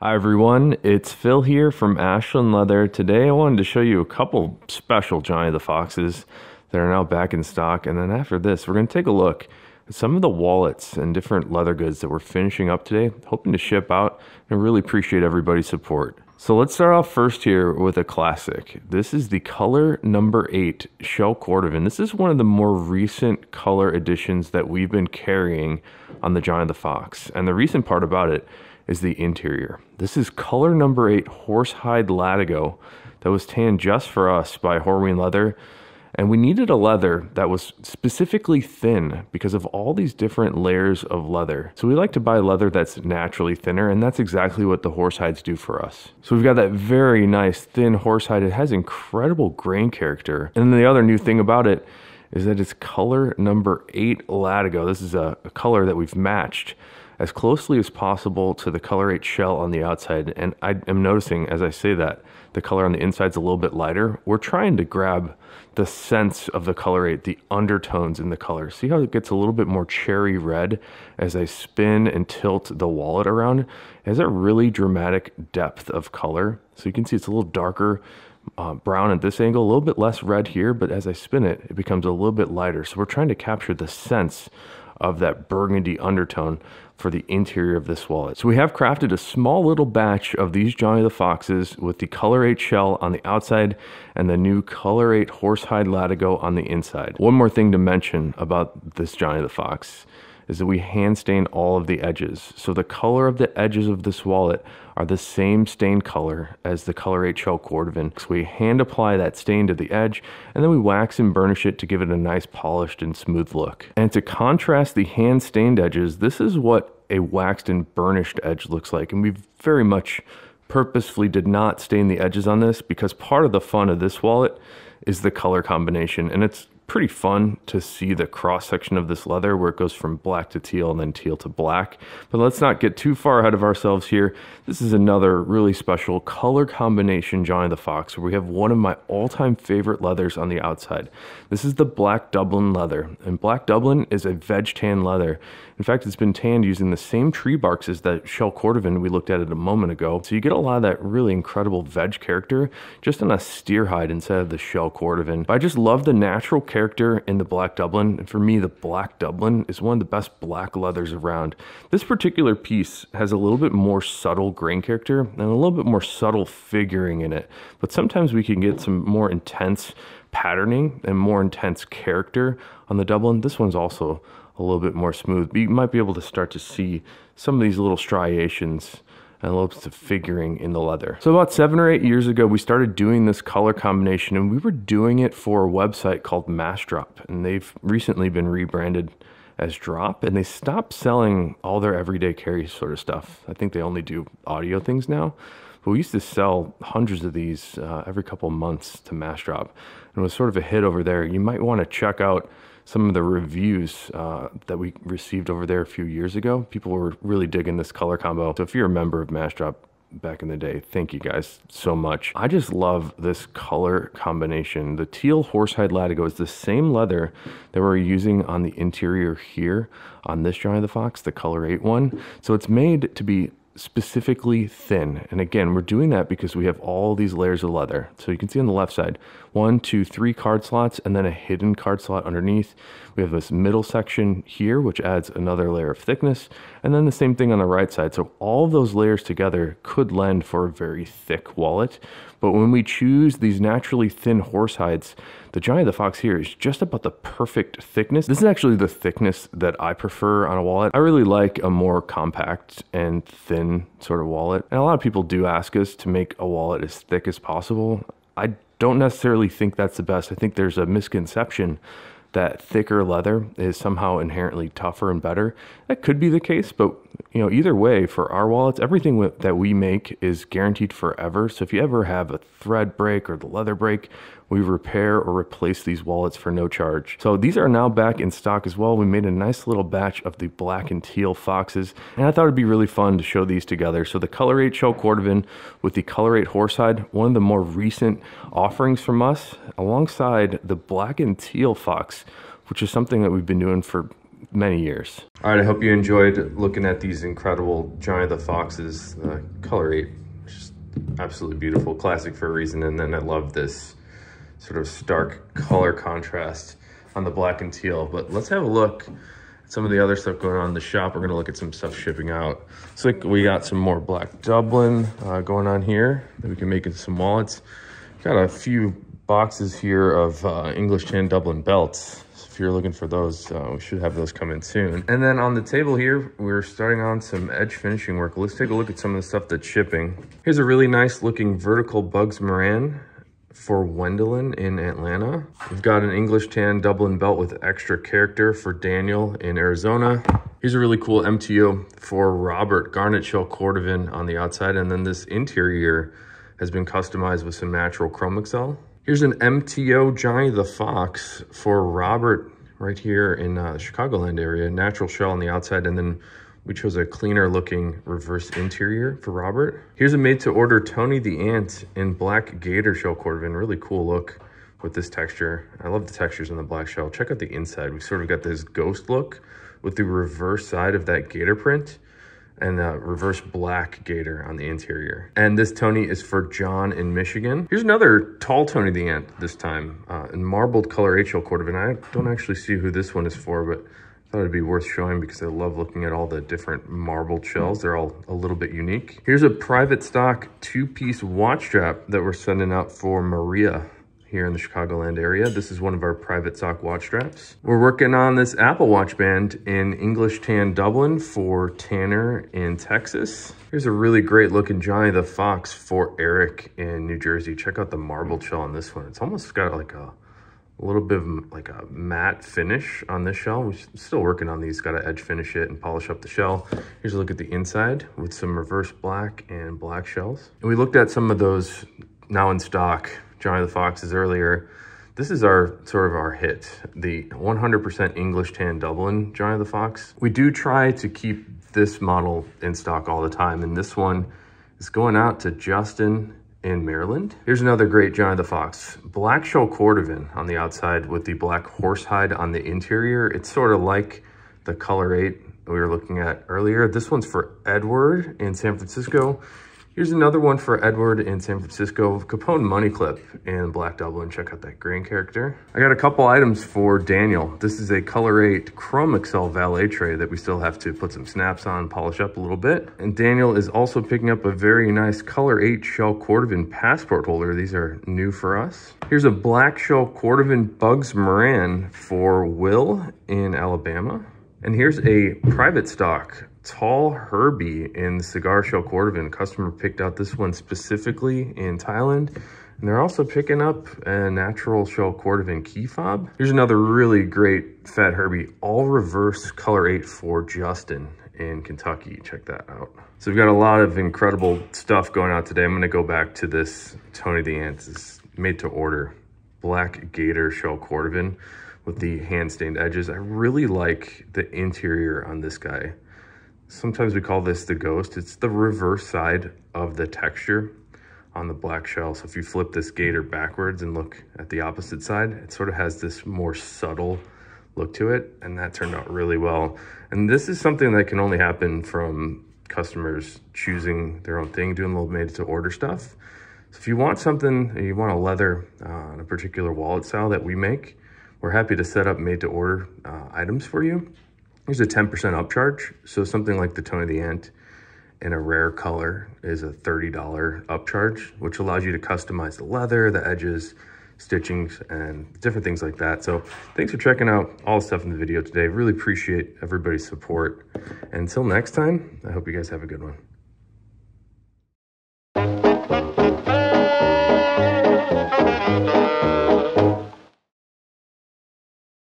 Hi everyone, it's Phil here from Ashland Leather. Today I wanted to show you a couple special Johnny the Foxes that are now back in stock, and then after this we're going to take a look at some of the wallets and different leather goods that we're finishing up today, hoping to ship out, and really appreciate everybody's support. So let's start off first here with a classic. This is the color number 8 shell cordovan. This is one of the more recent color additions that we've been carrying on the Johnny the Fox, and the recent part about it is the interior. This is color number 8 Horsehide Latigo that was tanned just for us by Horween Leather, and we needed a leather that was specifically thin because of all these different layers of leather. So we like to buy leather that's naturally thinner, and that's exactly what the Horsehides do for us. So we've got that very nice thin Horsehide. It has incredible grain character, and then the other new thing about it is that it's color number 8 Latigo. This is a color that we've matched as closely as possible to the color 8 shell on the outside. And I am noticing as I say that the color on the inside is a little bit lighter. We're trying to grab the sense of the color 8, the undertones in the color. See how it gets a little bit more cherry red as I spin and tilt the wallet around? It has a really dramatic depth of color. So you can see it's a little darker brown at this angle, a little bit less red here, but as I spin it, it becomes a little bit lighter. So we're trying to capture the sense of that burgundy undertone for the interior of this wallet. So we have crafted a small little batch of these Johnny the Foxes with the color 8 shell on the outside and the new color 8 Horsehide Latigo on the inside. One more thing to mention about this Johnny the Fox is that we hand stain all of the edges. So the color of the edges of this wallet are the same stain color as the color 8 shell cordovan. So we hand apply that stain to the edge, and then we wax and burnish it to give it a nice polished and smooth look. And to contrast the hand stained edges, this is what a waxed and burnished edge looks like. And we very much purposefully did not stain the edges on this because part of the fun of this wallet is the color combination, and it's pretty fun to see the cross section of this leather where it goes from black to teal and then teal to black. But let's not get too far ahead of ourselves here. This is another really special color combination Johnny the Fox where we have one of my all-time favorite leathers on the outside. This is the Black Dublin leather, and Black Dublin is a veg tan leather. In fact, it's been tanned using the same tree barks as that shell cordovan we looked at a moment ago. So you get a lot of that really incredible veg character just on a steer hide instead of the shell cordovan. But I just love the natural character in the Black Dublin. And for me, the Black Dublin is one of the best black leathers around. This particular piece has a little bit more subtle grain character and a little bit more subtle figuring in it. But sometimes we can get some more intense patterning and more intense character on the Dublin. This one's also a little bit more smooth, but you might be able to start to see some of these little striations and a little bit of figuring in the leather. So about 7 or 8 years ago, we started doing this color combination, and we were doing it for a website called Mass Drop, and they've recently been rebranded as Drop, and they stopped selling all their everyday carry sort of stuff. I think they only do audio things now, but we used to sell hundreds of these every couple of months to Mass Drop, and it was sort of a hit over there. You might want to check out some of the reviews that we received over there a few years ago. People were really digging this color combo. So if you're a member of Mass Drop back in the day, thank you guys so much. I just love this color combination. The teal Horsehide Latigo is the same leather that we're using on the interior here on this Johnny the Fox, the color 8 one. So it's made to be specifically thin, and again, we're doing that because we have all these layers of leather. So you can see on the left side 1, 2, 3 card slots and then a hidden card slot underneath. We have this middle section here which adds another layer of thickness, and then the same thing on the right side. So all of those layers together could lend for a very thick wallet, but when we choose these naturally thin horse hides, the Johnny the Fox here is just about the perfect thickness. This is actually the thickness that I prefer on a wallet. I really like a more compact and thin sort of wallet. And a lot of people do ask us to make a wallet as thick as possible. I don't necessarily think that's the best. I think there's a misconception that thicker leather is somehow inherently tougher and better. That could be the case, but you know, either way, for our wallets, everything that we make is guaranteed forever. So if you ever have a thread break or the leather break, we repair or replace these wallets for no charge. So these are now back in stock as well. We made a nice little batch of the black and teal foxes, and I thought it'd be really fun to show these together. So the color 8 shell cordovan with the color 8 horsehide, one of the more recent offerings from us, alongside the black and teal fox, which is something that we've been doing for many years. All right, I hope you enjoyed looking at these incredible Giant of the Foxes. The color 8 is just absolutely beautiful, classic for a reason. And then I love this sort of stark color contrast on the black and teal. But let's have a look at some of the other stuff going on in the shop. We're gonna look at some stuff shipping out. Looks like we got some more black Dublin going on here that we can make into some wallets. Got a few boxes here of English tan Dublin belts. So if you're looking for those, we should have those come in soon. And then on the table here, we're starting on some edge finishing work. Let's take a look at some of the stuff that's shipping. Here's a really nice looking vertical Bugs Moran for Wendelin in Atlanta. We've got an English tan Dublin belt with extra character for Daniel in Arizona. Here's a really cool MTO for Robert, garnet shell cordovan on the outside. And then this interior has been customized with some natural chrome excel. Here's an MTO Johnny the Fox for Robert right here in the Chicagoland area. Natural shell on the outside, and then we chose a cleaner looking reverse interior for Robert. Here's a made to order Tony the Ant in black gator shell cordovan. Really cool look with this texture. I love the textures on the black shell. Check out the inside. We sort of got this ghost look with the reverse side of that gator print and the reverse black gator on the interior. And this Tony is for John in Michigan. Here's another tall Tony the Ant this time, in marbled color 8 shell cordovan. I don't actually see who this one is for, but I thought it'd be worth showing because I love looking at all the different marbled shells. They're all a little bit unique. Here's a private stock 2-piece watch strap that we're sending out for Maria here in the Chicagoland area. This is one of our private stock watch straps. We're working on this Apple Watch band in English tan Dublin for Tanner in Texas. Here's a really great looking Johnny the Fox for Eric in New Jersey. Check out the marbled shell on this one. It's almost got like a little bit of like a matte finish on this shell. We're still working on these, got to edge finish it and polish up the shell. Here's a look at the inside with some reverse black and black shells. And we looked at some of those now in stock Johnny the Foxes earlier. This is our sort of our hit, the 100% English tan Dublin Johnny the Fox. We do try to keep this model in stock all the time, and this one is going out to Justin in Maryland. Here's another great Johnny the Fox, black shell cordovan on the outside with the black horsehide on the interior. It's sort of like the color 8 we were looking at earlier. This one's for Edward in San Francisco. Here's another one for Edward in San Francisco, Capone money clip in black Dublin. Check out that grain character. I got a couple items for Daniel. This is a color 8 chrome excel valet tray that we still have to put some snaps on, polish up a little bit. And Daniel is also picking up a very nice color 8 shell cordovan passport holder. These are new for us. Here's a black shell cordovan Bugs Moran for Will in Alabama. And here's a private stock tall Herbie in the cigar shell cordovan. Customer picked out this one specifically in Thailand. And they're also picking up a natural shell cordovan key fob. Here's another really great fat Herbie, all reverse color 8 for Justin in Kentucky. Check that out. So we've got a lot of incredible stuff going out today. I'm gonna go back to this Tony the Ant. It's made to order black gator shell cordovan with the hand stained edges. I really like the interior on this guy. Sometimes we call this the ghost. It's the reverse side of the texture on the black shell. So if you flip this gator backwards and look at the opposite side, it sort of has this more subtle look to it, and that turned out really well. And this is something that can only happen from customers choosing their own thing, doing a little made to order stuff. So if you want something, you want a leather on a particular wallet style that we make, we're happy to set up made to order items for you. Here's a 10% upcharge. So something like the Tony the Ant in a rare color is a $30 upcharge, which allows you to customize the leather, the edges, stitchings, and different things like that. So thanks for checking out all the stuff in the video today. Really appreciate everybody's support. And until next time, I hope you guys have a good one.